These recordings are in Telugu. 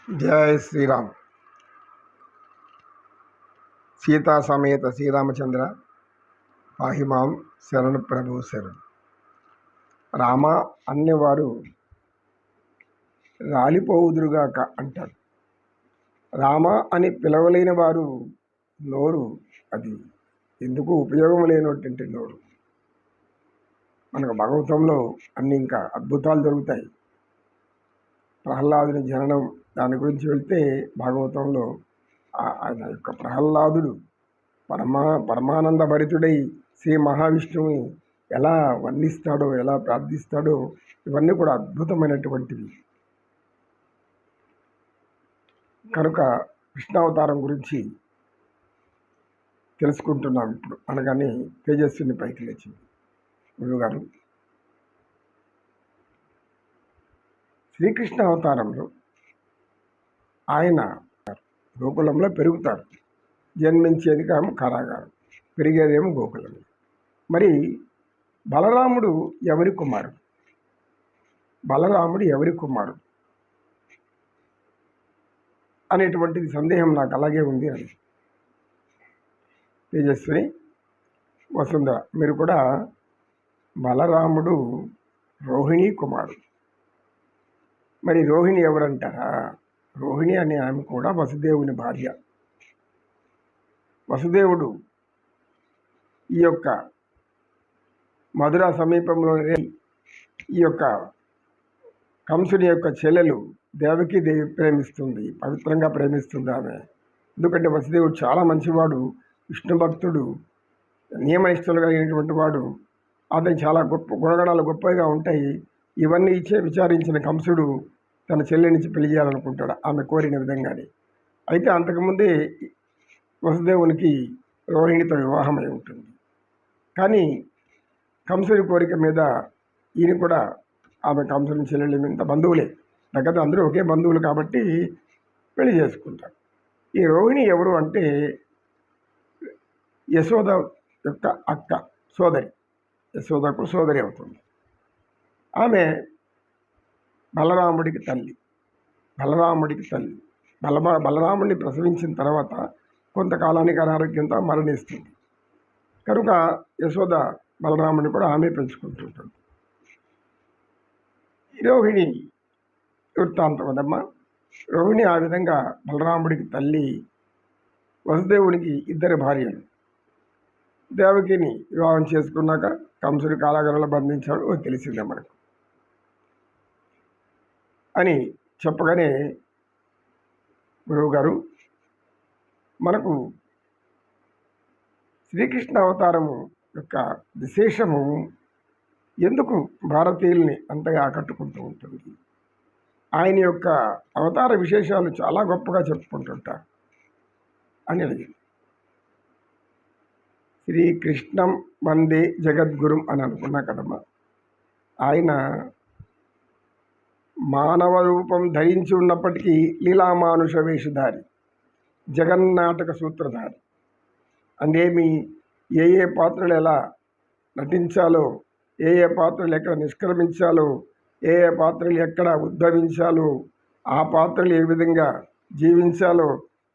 जय श्री राम। सीता समेत श्रीरामचंद्र पाहिमां शरण प्रभु शरण। రామ అన్నవారు రాలిపోవుదురుగాక అంటారు. రామ అని పిలవలేని వారు నోరు అది ఎందుకు ఉపయోగం లేనటువంటి నోరు. మనకు భాగవతంలో అన్ని ఇంకా అద్భుతాలు దొరుకుతాయి. ప్రహ్లాదుని జననం దాని గురించి వెళ్తే భాగవతంలో ఆయన యొక్క ప్రహ్లాదుడు పరమానంద భరితుడై శ్రీ మహావిష్ణువుని ఎలా వర్ణిస్తాడో, ఎలా ప్రార్థిస్తాడో, ఇవన్నీ కూడా అద్భుతమైనటువంటివి. కనుక కృష్ణావతారం గురించి తెలుసుకుంటున్నాం ఇప్పుడు. అనగానే తేజస్విని పైకి లేచింది. గురువుగారు, శ్రీకృష్ణ అవతారంలో ఆయన గోకులంలో పెరుగుతారు. జన్మించేది కారాగారం, పెరిగేదేమో గోకులం. మరి బలరాముడు ఎవరి కుమారుడు? బలరాముడు ఎవరి కుమారుడు అనేటువంటిది సందేహం నాకు అలాగే ఉంది. అని తేజస్విని, వసుంధర, మీరు కూడా బలరాముడు రోహిణి కుమారుడు. మరి రోహిణి ఎవరంటారా? రోహిణి అనే ఆమె కూడా వసుదేవుని భార్య. వసుదేవుడు ఈ యొక్క మధుర సమీపంలోనే ఈ యొక్క కంసుని యొక్క చెల్లెలు దేవకి దేవి ప్రేమిస్తుంది, పవిత్రంగా ప్రేమిస్తుంది ఆమె. ఎందుకంటే వసుదేవుడు చాలా మంచివాడు, విష్ణు భక్తుడు, నియమనిష్టలు కలిగినటువంటి వాడు. అతను చాలా గొప్ప గుణగణాలు గొప్పగా ఉంటాయి. ఇవన్నీ ఇచ్చే విచారించిన కంసుడు తన చెల్లి నుంచి పెళ్లి చేయాలనుకుంటాడు, ఆమె కోరిన విధంగానే. అయితే అంతకుముందే వసుదేవునికి రోహిణితో వివాహమై ఉంటుంది. కానీ కంసుని కోరిక మీద ఈయన కూడా ఆమె కంసుని చెల్లెళ్ళ మీద బంధువులే, దగ్గర అందరూ ఒకే బంధువులు కాబట్టి పెళ్లి చేసుకుంటారు. ఈ రోహిణి ఎవరు అంటే యశోద యొక్క అక్క, సోదరి. యశోదకు సోదరి అవుతుంది. ఆమె బలరాముడికి తల్లి. బలరాముడిని ప్రసవించిన తర్వాత కొంతకాలానికి అనారోగ్యంతో మరణిస్తుంది. కనుక యశోద బలరాముడిని కూడా ఆమె పెంచుకుంటుంటుంది. రోహిణి వృత్తాంతం అదమ్మా. రోహిణి ఆ విధంగా బలరాముడికి తల్లి, వసుదేవునికి ఇద్దరు భార్యలు. దేవకిని వివాహం చేసుకున్నాక కంసుడి కారాగారంలో బంధించాడు, తెలిసిందే మనకు అని చెప్పగానే, గురువుగారు, మనకు శ్రీకృష్ణ అవతారము యొక్క విశేషము ఎందుకు భారతీయుల్ని అంతగా ఆకట్టుకుంటూ ఉంటుంది? ఆయన యొక్క అవతార విశేషాలు చాలా గొప్పగా చెప్పుకుంటుంటారు అని అడిగింది. శ్రీకృష్ణం వందే జగద్గురుం అని అనుకున్నా కదమ్మా. ఆయన మానవ రూపం ధరించి ఉన్నప్పటికీ లీలామానుష వేషధారి, జగన్నాటక సూత్రధారి. అందేమి ఏ పాత్రలు ఎలా నటించాలో, ఏ పాత్రలు ఎక్కడ నిష్క్రమించాలో, ఏ పాత్రలు ఎక్కడ ఉద్భవించాలో, ఆ పాత్రలు ఏ విధంగా జీవించాలో,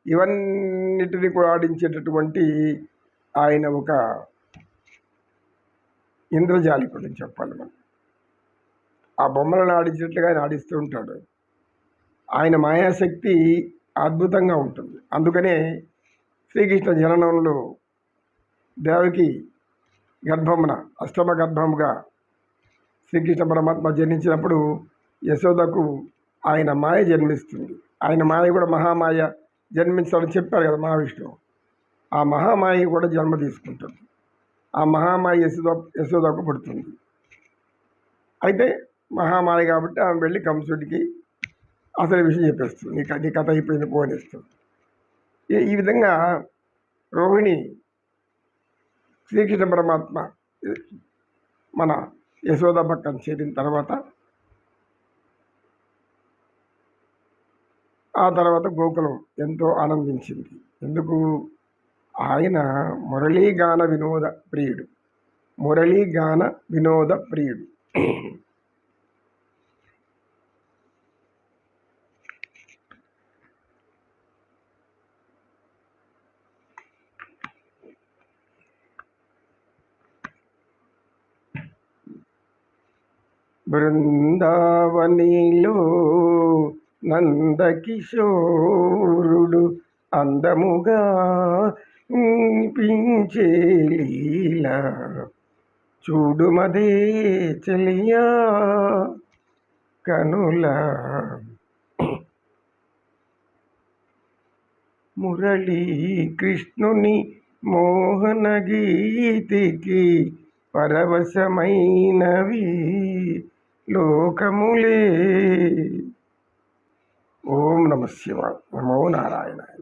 ఇవన్నిటిని కూడా ఆడించేటటువంటి ఆయన ఒక ఇంద్రజాలికుడు చెప్పాలి మనం. ఆ బొమ్మలను ఆడించినట్లుగా ఆయన ఆడిస్తూ ఉంటాడు. ఆయన మాయాశక్తి అద్భుతంగా ఉంటుంది. అందుకనే శ్రీకృష్ణ జననంలో దేవకి గర్భమున అష్టమ గర్భముగా శ్రీకృష్ణ పరమాత్మ జన్మించినప్పుడు యశోదకు ఆయన మాయ జన్మిస్తుంది. ఆయన మాయ కూడా మహామాయ జన్మించాలని చెప్పారు కదా మహావిష్ణువు. ఆ మహామాయ కూడా జన్మ తీసుకుంటుంది. ఆ మహామాయ యశోదకు పుడుతుంది. అయితే మహామాయ కాబట్టి ఆమె వెళ్ళి కంసుడికి అసలు విషయం చెప్పేస్తుంది. నీ కథ అయిపోయింది పోనేస్తుంది. ఈ విధంగా రోహిణి శ్రీకృష్ణ పరమాత్మ మన యశోద పక్కన చేరిన తర్వాత, ఆ తర్వాత గోకులం ఎంతో ఆనందించింది. ఎందుకు? ఆయన మురళీగాన వినోద ప్రియుడు. బృందావనిలో నందకిశోరుడు అందముగా పించే లీల చూడుమదే చెలియా కనుల మురళీ కృష్ణుని మోహన గీతికి పరవశమైనవి లోకములే. ఓం నమ శివాయ. నమో నారాయణ.